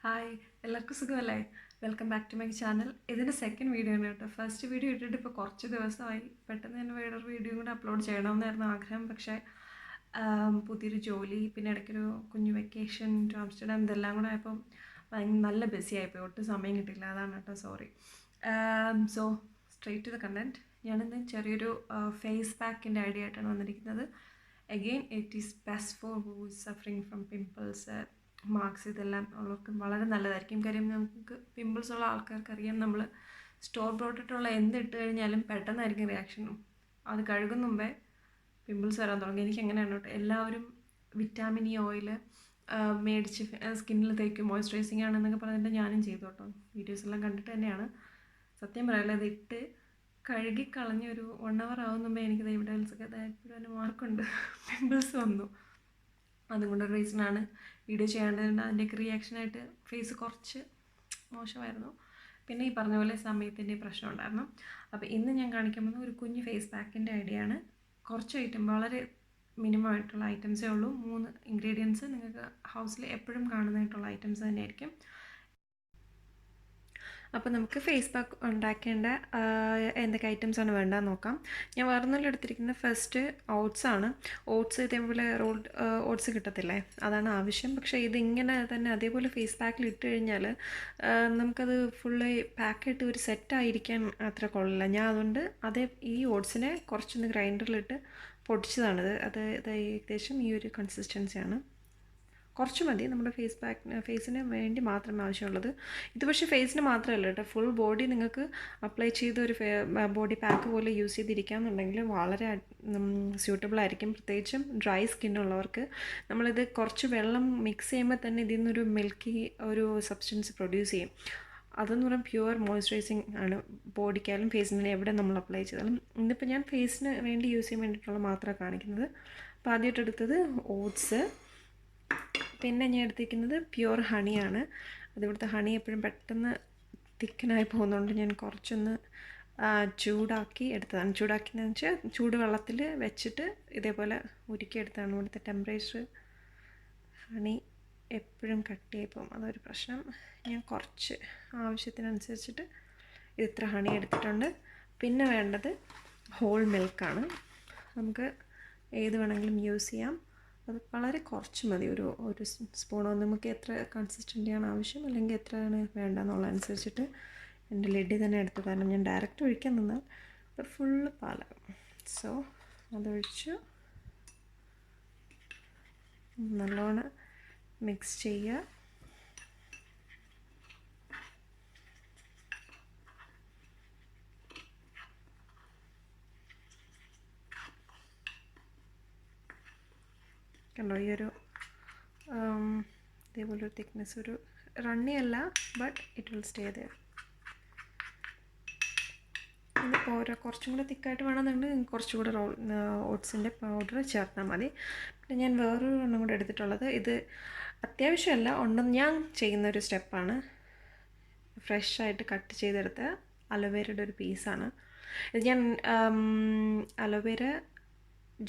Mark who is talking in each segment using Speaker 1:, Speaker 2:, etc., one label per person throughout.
Speaker 1: Hi എല്ലാവർക്കും സുഖമല്ലേ? Welcome back to my channel. ഇതിൻ്റെ സെക്കൻഡ് വീഡിയോ ആണ് കേട്ടോ. ഫസ്റ്റ് വീഡിയോ ഇട്ടിട്ട് ഇപ്പോൾ കുറച്ച് ദിവസമായി. പെട്ടെന്ന് തന്നെ വേറൊരു വീഡിയോ കൂടെ അപ്ലോഡ് ചെയ്യണമെന്നായിരുന്നു ആഗ്രഹം. പക്ഷേ പുതിയൊരു ജോലി, പിന്നെ ഇടയ്ക്കൊരു കുഞ്ഞു വെക്കേഷൻ ടു ആംസ്റ്റർഡാം, ഇതെല്ലാം കൂടെ ആയപ്പോൾ നല്ല ബിസി ആയിപ്പോയി. ഒട്ടും സമയം കിട്ടില്ല. അതാണ് കേട്ടോ, sorry. So straight to the content. ഞാനിന്ന് ചെറിയൊരു ഫേസ് പാക്കിൻ്റെ ഐഡിയ ആയിട്ടാണ് വന്നിരിക്കുന്നത്. Again it is best for who's suffering from pimples, marks, ഇതെല്ലാം ഉള്ളവർക്ക് വളരെ നല്ലതായിരിക്കും. കാര്യം നമുക്ക് പിമ്പിൾസ് ഉള്ള ആൾക്കാർക്ക് അറിയാം, നമ്മൾ സ്റ്റോർ ബ്രോട്ടിട്ടുള്ള എന്തിട്ട് കഴിഞ്ഞാലും പെട്ടെന്നായിരിക്കും റിയാക്ഷനും. അത് കഴുകുന്ന മുമ്പേ പിമ്പിൾസ് വരാൻ തുടങ്ങി. എനിക്ക് എങ്ങനെയാണ് കേട്ടോ, എല്ലാവരും വിറ്റാമിൻ ഇ ഓയിൽ മേടിച്ച് സ്കിന്നിൽ തേക്കും, മോയ്സ്ചറൈസിങ് ആണെന്നൊക്കെ പറഞ്ഞിട്ട് ഞാനും ചെയ്തു കേട്ടോ. വീഡിയോസ് എല്ലാം കണ്ടിട്ട് തന്നെയാണ്. സത്യം പറയല്ല, ഇതിട്ട് കഴുകിക്കളഞ്ഞ് ഒരു 1 hour ആവുന്നുമ്പേ എനിക്കത് എവിഡൻസൊക്കെ ഇപ്പോഴും അതിന് മാർക്കുണ്ട്, പിമ്പിൾസ് വന്നു. അതുകൊണ്ടൊരു റീസണാണ് വീഡിയോ ചെയ്യാണ്ടതുകൊണ്ട് അതിൻ്റെയൊക്കെ റിയാക്ഷനായിട്ട് ഫേസ് കുറച്ച് മോശമായിരുന്നു. പിന്നെ ഈ പറഞ്ഞ പോലെ സമയത്തിൻ്റെ പ്രശ്നം ഉണ്ടായിരുന്നു. അപ്പോൾ ഇന്ന് ഞാൻ കാണിക്കാൻ പോകുന്നത് ഒരു കുഞ്ഞ് ഫേസ് പാക്കിൻ്റെ ഐഡിയ ആണ്. കുറച്ച് ഐറ്റം, വളരെ മിനിമം ആയിട്ടുള്ള ഐറ്റംസേ ഉള്ളൂ. 3 ഇൻഗ്രീഡിയൻസ് നിങ്ങൾക്ക് ഹൗസിൽ എപ്പോഴും കാണുന്നതായിട്ടുള്ള ഐറ്റംസ് തന്നെയായിരിക്കും. അപ്പോൾ നമുക്ക് ഫേസ് പാക്ക് ഉണ്ടാക്കേണ്ട എന്തൊക്കെ ഐറ്റംസാണ് വേണ്ടതെന്ന് നോക്കാം. ഞാൻ വേറൊന്നുമില്ല എടുത്തിരിക്കുന്നത്. ഫസ്റ്റ് ഓട്സാണ്. ഓട്സ് ഇതേപോലെ റോൾഡ് ഓട്സ് കിട്ടത്തില്ലേ, അതാണ് ആവശ്യം. പക്ഷേ ഇതിങ്ങനെ തന്നെ അതേപോലെ ഫേസ് പാക്കിൽ ഇട്ട് കഴിഞ്ഞാൽ നമുക്കത് ഫുള്ള് പാക്കിട്ട് ഒരു സെറ്റായിരിക്കാൻ അത്ര കൊള്ളില്ല. ഞാൻ അതുകൊണ്ട് ഈ ഓട്സിനെ കുറച്ചൊന്ന് ഗ്രൈൻഡറിലിട്ട് പൊടിച്ചതാണിത്. അത് ഏകദേശം ഈ ഒരു കൺസിസ്റ്റൻസിയാണ്. കുറച്ച് മതി, നമ്മുടെ ഫേസിന് വേണ്ടി മാത്രമേ ആവശ്യമുള്ളത്. ഇത് പക്ഷേ ഫേസിന് മാത്രമല്ല കേട്ടോ, ഫുൾ ബോഡി നിങ്ങൾക്ക് അപ്ലൈ ചെയ്ത് ഒരു ബോഡി പാക്ക് പോലെ യൂസ് ചെയ്തിരിക്കുകയെന്നുണ്ടെങ്കിൽ വളരെ സ്യൂട്ടബിൾ ആയിരിക്കും. പ്രത്യേകിച്ചും ഡ്രൈ സ്കിന്നുള്ളവർക്ക്. നമ്മളിത് കുറച്ച് വെള്ളം മിക്സ് ചെയ്യുമ്പോൾ തന്നെ ഇതിൽ നിന്നൊരു മിൽക്കി ഒരു സബ്സ്റ്റൻസ് പ്രൊഡ്യൂസ് ചെയ്യും. അതെന്ന് പറയുമ്പോൾ പ്യുവർ മോയ്സ്ചറൈസിങ് ആണ്. ബോഡിക്കായാലും ഫേസിന് എവിടെ നമ്മൾ അപ്ലൈ ചെയ്താലും. ഇന്നിപ്പോൾ ഞാൻ ഫേസിന് വേണ്ടി യൂസ് ചെയ്യാൻ വേണ്ടിയിട്ടുള്ള മാത്രമാണ് കാണിക്കുന്നത്. അപ്പോൾ ആദ്യമായിട്ട് എടുത്തത് ഓട്സ്. പിന്നെ ഞാൻ എടുത്തിരിക്കുന്നത് പ്യുവർ ഹണിയാണ്. അതിവിടുത്തെ ഹണി എപ്പോഴും പെട്ടെന്ന് തിക്കനായി പോകുന്നതുകൊണ്ട് ഞാൻ കുറച്ചൊന്ന് ചൂടാക്കി എടുത്തതാണ്. ചൂടാക്കിയെന്ന് വെച്ചാൽ ചൂടുവെള്ളത്തിൽ വെച്ചിട്ട് ഇതേപോലെ ഉരുക്കിയെടുത്തതാണ്. ഇവിടുത്തെ ടെമ്പറേച്ചർ ഹണി എപ്പോഴും കട്ടിയായി പോകും, അതൊരു പ്രശ്നം. ഞാൻ കുറച്ച് ആവശ്യത്തിനനുസരിച്ചിട്ട് ഇത്ര ഹണി എടുത്തിട്ടുണ്ട്. പിന്നെ വേണ്ടത് ഹോൾ മിൽക്കാണ്. നമുക്ക് ഏത് വേണമെങ്കിലും യൂസ് ചെയ്യാം. അത് വളരെ കുറച്ച് മതി, ഒരു സ്പൂണോ. നമുക്ക് എത്ര കൺസിസ്റ്റൻ്റിയാണ് ആവശ്യം, അല്ലെങ്കിൽ എത്രയാണ് വേണ്ടതെന്നുള്ളതനുസരിച്ചിട്ട്. എൻ്റെ ലഡ്ഡി തന്നെ എടുത്തു, കാരണം ഞാൻ ഡയറക്റ്റ് ഒഴിക്കാൻ നിന്നാൽ അത് ഫുള്ള് പാലാകും. സോ അതൊഴിച്ച് നല്ലോണം മിക്സ് ചെയ്യുക. കണ്ടോ, ഈ ഒരു ഇതേപോലൊരു തിക്നെസ്, ഒരു റണ്ണി അല്ല, but it will stay there. ഇതിപ്പോൾ കുറച്ചും കൂടെ തിക്കായിട്ട് വേണമെന്നുണ്ടെങ്കിൽ കുറച്ചും കൂടെ ഓട്സിൻ്റെ പൗഡർ ചേർത്താൽ മതി. പിന്നെ ഞാൻ വേറൊരു എണ്ണം കൂടെ എടുത്തിട്ടുള്ളത്, ഇത് അത്യാവശ്യമല്ല, ഉണ്ടെന്ന് ഞാൻ ചെയ്യുന്നൊരു സ്റ്റെപ്പാണ്. ഫ്രഷായിട്ട് കട്ട് ചെയ്തെടുത്ത അലോവേരയുടെ ഒരു പീസാണ് ഇത്. ഞാൻ അലോവേര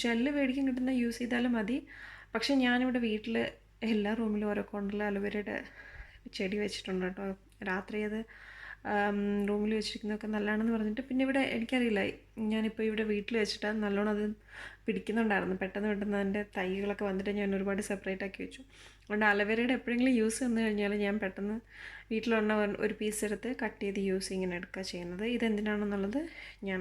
Speaker 1: ജെല്ല് മേടിക്കാൻ കിട്ടുന്ന യൂസ് ചെയ്താലും മതി. പക്ഷേ ഞാനിവിടെ വീട്ടിൽ എല്ലാ റൂമിലും ഓരോ കോർണറിൽ അലോവേരയുടെ ചെടി വെച്ചിട്ടുണ്ട് കേട്ടോ. രാത്രി അത് റൂമിൽ വെച്ചിരിക്കുന്നതൊക്കെ നല്ലതാണെന്ന് പറഞ്ഞിട്ട്, പിന്നെ ഇവിടെ എനിക്കറിയില്ല, ഞാനിപ്പോൾ ഇവിടെ വീട്ടിൽ വെച്ചിട്ട് നല്ലോണം അത് പിടിക്കുന്നുണ്ടായിരുന്നു. പെട്ടെന്ന് അതിൻ്റെ തൈകളൊക്കെ വന്നിട്ട് ഞാൻ ഒരുപാട് സെപ്പറേറ്റ് ആക്കി വെച്ചു. അതുകൊണ്ട് അലോവേരയുടെ എപ്പോഴെങ്കിലും യൂസ് വന്നു കഴിഞ്ഞാൽ ഞാൻ പെട്ടെന്ന് വീട്ടിലുള്ള ഒരു പീസ് എടുത്ത് കട്ട് ചെയ്ത് ഇങ്ങനെ എടുക്കുക ചെയ്യുന്നത്. ഇതെന്തിനാണെന്നുള്ളത് ഞാൻ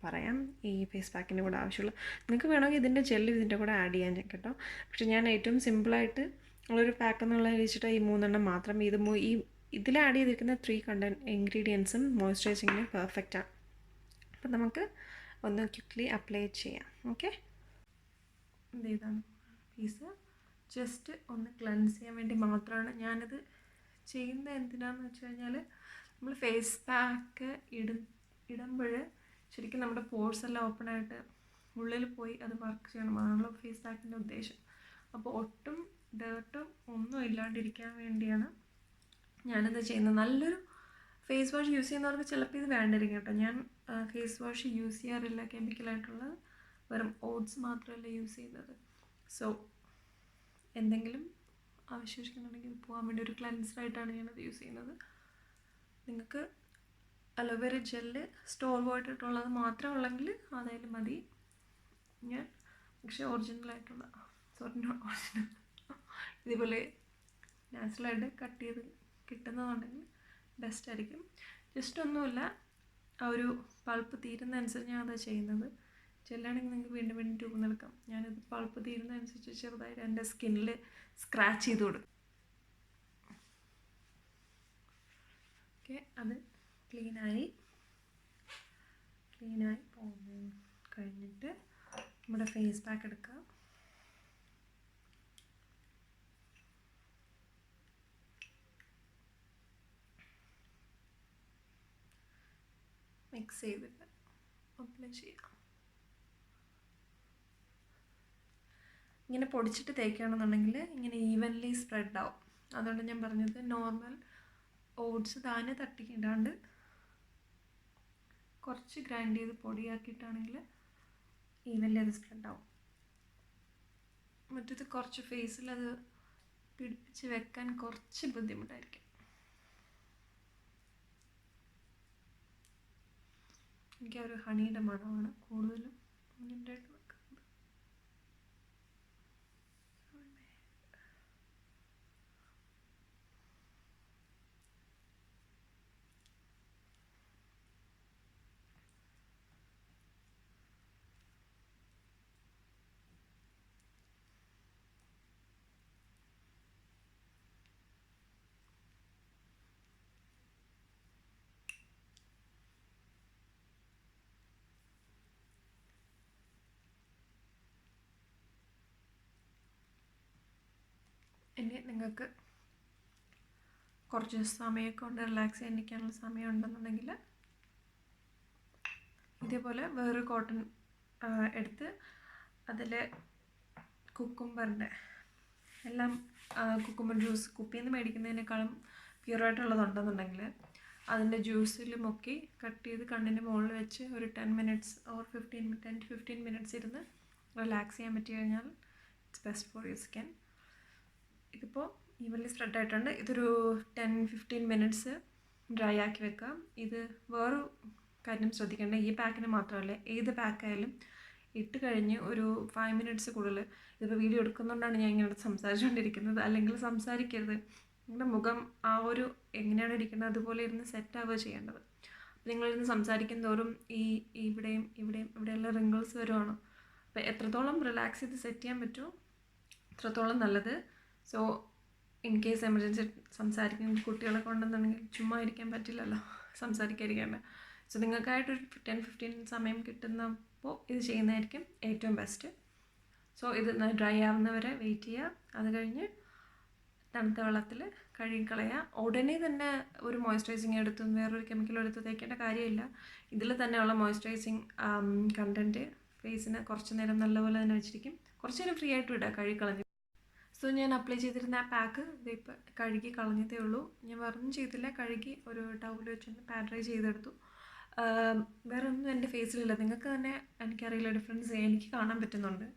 Speaker 1: പറയാം. ഈ ഫേസ് പാക്കിൻ്റെ കൂടെ ആവശ്യമുള്ള, നിങ്ങൾക്ക് വേണമെങ്കിൽ ഇതിൻ്റെ ജെല്ല് ഇതിൻ്റെ കൂടെ ആഡ് ചെയ്യാൻ കേട്ടോ. പക്ഷേ ഞാൻ ഏറ്റവും സിമ്പിളായിട്ട് ഉള്ളൊരു പാക്ക് എന്നുള്ള വെച്ചിട്ട് ഈ 3 എണ്ണം മാത്രം. ഇതിൽ ആഡ് ചെയ്തിരിക്കുന്ന 3 ഇൻഗ്രീഡിയൻസും മോയ്സ്ചറൈസിങ്ങിന് പെർഫെക്റ്റാണ്. അപ്പം നമുക്ക് ഒന്ന് ക്വിക്ക്ലി അപ്ലൈ ചെയ്യാം. ഓക്കെ, ഇതാണ് പീസ്. ജസ്റ്റ് ഒന്ന് ക്ലെൻസ് ചെയ്യാൻ വേണ്ടി മാത്രമാണ് ഞാനിത് ചെയ്യുന്നത്. എന്തിനാണെന്ന് വെച്ച് കഴിഞ്ഞാൽ, നമ്മൾ ഫേസ് പാക്ക് ഇടുമ്പോൾ ശരിക്കും നമ്മുടെ പോർസ് എല്ലാം ഓപ്പണായിട്ട് ഉള്ളിൽ പോയി അത് വർക്ക് ചെയ്യണം. അതാണല്ലോ ഫേസ് പാക്കിൻ്റെ ഉദ്ദേശം. അപ്പോൾ ഒട്ടും ഡേർട്ടും ഒന്നും ഇല്ലാണ്ടിരിക്കാൻ വേണ്ടിയാണ് ഞാനിത് ചെയ്യുന്നത്. നല്ലൊരു ഫേസ് വാഷ് യൂസ് ചെയ്യുന്നവർക്ക് ചിലപ്പോൾ ഇത് വേണ്ടിയിരിക്കും കേട്ടോ. ഞാൻ ഫേസ് വാഷ് യൂസ് ചെയ്യാറില്ല കെമിക്കലായിട്ടുള്ളത്, വെറും ഓട്സ് മാത്രമല്ല യൂസ് ചെയ്യുന്നത്. സോ എന്തെങ്കിലും അവശേഷിക്കുന്നുണ്ടെങ്കിൽ ഇത് പോകാൻ വേണ്ടി ഒരു ക്ലെൻസറായിട്ടാണ് ഞാനത് യൂസ് ചെയ്യുന്നത്. നിങ്ങൾക്ക് അലോവേര ജെല്ല് സ്റ്റോർ ബോയിട്ടിട്ടുള്ളത് മാത്രമേ ഉള്ളെങ്കിൽ അതായാലും മതി. ഞാൻ പക്ഷേ ഒറിജിനലായിട്ടുള്ള ഒറിജിനൽ ഇതേപോലെ നാച്ചുറലായിട്ട് കട്ട് ചെയ്ത് കിട്ടുന്നതുണ്ടെങ്കിൽ ബെസ്റ്റായിരിക്കും. ജസ്റ്റ് ഒന്നുമില്ല, ആ ഒരു പൾപ്പ് തീരുന്നതനുസരിച്ച് ഞാൻ അതാണ് ചെയ്യുന്നത്. ജെല്ലാണെങ്കിൽ നിങ്ങൾക്ക് വീണ്ടും വീണ്ടും ട്യൂബ് നിൽക്കാം. ഞാനിത് പൾപ്പ് തീരുന്നതനുസരിച്ച് ചെറുതായിട്ട് എൻ്റെ സ്കിന്നിൽ സ്ക്രാച്ച് ചെയ്ത് കൊടുക്കും. ഓക്കെ, അത് ക്ലീനായി കഴിഞ്ഞിട്ട് നമ്മുടെ ഫേസ് പാക്ക് എടുക്കുക. മിക്സ് ചെയ്തിട്ട് അപ്ലൈ ചെയ്യാം. ഇങ്ങനെ പൊടിച്ചിട്ട് തേക്കുകയാണെന്നുണ്ടെങ്കിൽ ഇങ്ങനെ ഈവൻലി സ്പ്രെഡ് ആവും. അതുകൊണ്ട് ഞാൻ പറഞ്ഞത് നോർമൽ ഓട്സ് താനെ തട്ടിക്കിടാണ്ട് കുറച്ച് ഗ്രൈൻഡ് ചെയ്ത് പൊടിയാക്കിയിട്ടാണെങ്കിൽ ഈവൻലി അത് സ്പ്രെഡ് ആവും. മറ്റത് കുറച്ച് ഫേസിൽ അത് പിടിപ്പിച്ച് വെക്കാൻ കുറച്ച് ബുദ്ധിമുട്ടായിരിക്കും. എനിക്ക് ഒരു ഹണിയുടെ മണമാണ് കൂടുതലും ഉണ്ടായിട്ട് വെക്കുന്നത്. ഇനി നിങ്ങൾക്ക് കുറച്ച് സമയമൊക്കെ കൊണ്ട് റിലാക്സ് ചെയ്യാനിരിക്കാനുള്ള സമയം ഉണ്ടെന്നുണ്ടെങ്കിൽ ഇതേപോലെ വേറൊരു കോട്ടൺ എടുത്ത് അതിൽ കുക്കുംബറിൻ്റെ എല്ലാം കുക്കുംബർ ജ്യൂസ് കുപ്പിയിൽ നിന്ന് മേടിക്കുന്നതിനേക്കാളും പ്യുവറായിട്ടുള്ളതുണ്ടെന്നുണ്ടെങ്കിൽ അതിൻ്റെ ജ്യൂസിൽ മുക്കി കട്ട് ചെയ്ത് കണ്ണിൻ്റെ മുകളിൽ വെച്ച് ഒരു 10 minutes ഓർ 10 to 15 minutes ഇരുന്ന് റിലാക്സ് ചെയ്യാൻ പറ്റി കഴിഞ്ഞാൽ it's best for your skin. ഇതിപ്പോൾ ഈവൻലി സ്പ്രെഡ് ആയിട്ടുണ്ട്. ഇതൊരു 10-15 minutes ഡ്രൈ ആക്കി വെക്കാം. ഇത് വേറൊരു കാര്യം ശ്രദ്ധിക്കേണ്ട, ഈ പാക്കിന് മാത്രമല്ല ഏത് പാക്കായാലും ഇട്ട് കഴിഞ്ഞ് ഒരു 5 minutes കൂടുതൽ, ഇതിപ്പോൾ വീഡിയോ എടുക്കുന്നതുകൊണ്ടാണ് ഞാൻ ഇങ്ങനെ സംസാരിച്ചുകൊണ്ടിരിക്കുന്നത്, അല്ലെങ്കിൽ സംസാരിക്കരുത്. നിങ്ങളുടെ മുഖം ആ ഒരു എങ്ങനെയാണ് ഇരിക്കുന്നത് അതുപോലെ ഇരുന്ന് സെറ്റാവുക ചെയ്യേണ്ടത്. അപ്പോൾ നിങ്ങളിരുന്ന് സംസാരിക്കും തോറും ഇവിടെയുള്ള റിങ്കിൾസ് വരുവാണ്. അപ്പോൾ എത്രത്തോളം റിലാക്സ് ചെയ്ത് സെറ്റ് ചെയ്യാൻ പറ്റുമോ അത്രത്തോളം നല്ലത്. സോ ഇൻ കേസ് എമർജൻസി സംസാരിക്കുന്ന കുട്ടികളൊക്കെ ഉണ്ടെന്നുണ്ടെങ്കിൽ ചുമ്മാ ഇരിക്കാൻ പറ്റില്ലല്ലോ, സംസാരിക്കാതിരിക്കേണ്ട. സോ നിങ്ങൾക്കായിട്ടൊരു 10-15 സമയം കിട്ടുന്നപ്പോൾ ഇത് ചെയ്യുന്നതായിരിക്കും ഏറ്റവും ബെസ്റ്റ്. സോ ഇത് ഡ്രൈ ആവുന്നവരെ വെയിറ്റ് ചെയ്യുക. അത് കഴിഞ്ഞ് തണുത്ത വെള്ളത്തിൽ കഴുകിക്കളയുക. ഉടനെ തന്നെ ഒരു മോയ്സ്ചറൈസിങ് എടുത്തും വേറൊരു കെമിക്കൽ എടുത്ത് തേക്കേണ്ട കാര്യമില്ല. ഇതിൽ തന്നെയുള്ള മോയ്സ്ചറൈസിങ് കണ്ടൻറ്റ് ഫേസിന് കുറച്ച് നേരം നല്ലപോലെ തന്നെ വെച്ചിരിക്കും. കുറച്ച് നേരം ഫ്രീ ആയിട്ട് വിടുക കഴുകിക്കളഞ്ഞ്. സോ ഞാൻ അപ്ലൈ ചെയ്തിരുന്ന ആ പാക്ക് ഇതിപ്പോൾ കഴുകി കളഞ്ഞതേ ഉള്ളൂ. ഞാൻ വേറൊന്നും ചെയ്തില്ല, കഴുകി ഒരു ടവൽ വെച്ചൊന്ന് പാഡ്രൈ ചെയ്തെടുത്തു. വേറെ ഒന്നും എൻ്റെ ഫേസിലില്ല. നിങ്ങൾക്ക് തന്നെ എനിക്കറിയില്ല, ഡിഫറൻസ് എനിക്ക് കാണാൻ പറ്റുന്നുണ്ട്.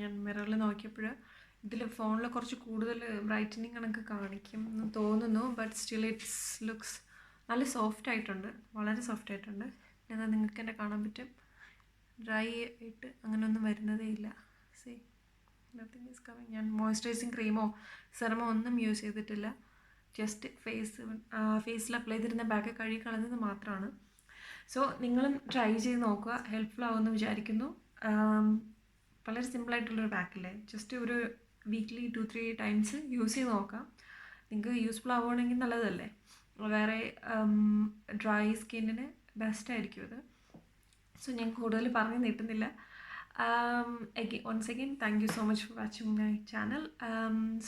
Speaker 1: ഞാൻ മിററിൽ നോക്കിയപ്പോൾ ഇതിൽ ഫോണിൽ കുറച്ച് കൂടുതൽ ബ്രൈറ്റനിങ് കണക്ക് കാണിക്കും എന്ന് തോന്നുന്നു. ബട്ട് സ്റ്റിൽ ഇറ്റ്സ് ലുക്സ് നല്ല സോഫ്റ്റ് ആയിട്ടുണ്ട്, വളരെ സോഫ്റ്റ് ആയിട്ടുണ്ട്. എന്നാൽ നിങ്ങൾക്ക് തന്നെ കാണാൻ പറ്റും ഡ്രൈ ആയിട്ട് അങ്ങനെയൊന്നും വരുന്നതേ ഇല്ല. See, nothing is coming. ഞാൻ മോയ്സ്ചറൈസിങ് ക്രീമോ സെറമോ ഒന്നും യൂസ് ചെയ്തിട്ടില്ല. ജസ്റ്റ് ഫേസിൽ അപ്ലൈ ചെയ്തിരുന്ന ബാക്ക് കഴുകി കളഞ്ഞത് മാത്രമാണ്. സോ നിങ്ങളും ട്രൈ ചെയ്ത് നോക്കുക, ഹെൽപ്ഫുൾ ആവുമെന്ന് വിചാരിക്കുന്നു. വളരെ സിമ്പിളായിട്ടുള്ളൊരു പാക്കില്ലേ, ജസ്റ്റ് ഒരു വീക്ക്ലി 2-3 times യൂസ് ചെയ്ത് നോക്കാം. നിങ്ങൾക്ക് യൂസ്ഫുൾ ആവുകയാണെങ്കിൽ നല്ലതല്ലേ. വേറെ ഡ്രൈ സ്കിന്നിന് ബെസ്റ്റായിരിക്കും ഇത്. സോ ഞാൻ കൂടുതൽ പറഞ്ഞ് നീട്ടുന്നില്ല. once again thank you so much for watching my channel.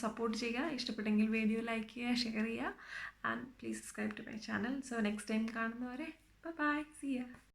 Speaker 1: Support ചെയ്യുക, ഇഷ്ടപ്പെട്ടെങ്കിൽ വീഡിയോ ലൈക്ക് ചെയ്യുക, ഷെയർ ചെയ്യുക, and please subscribe to my channel. So next time കാണുന്നവരെ ബൈ, see ya.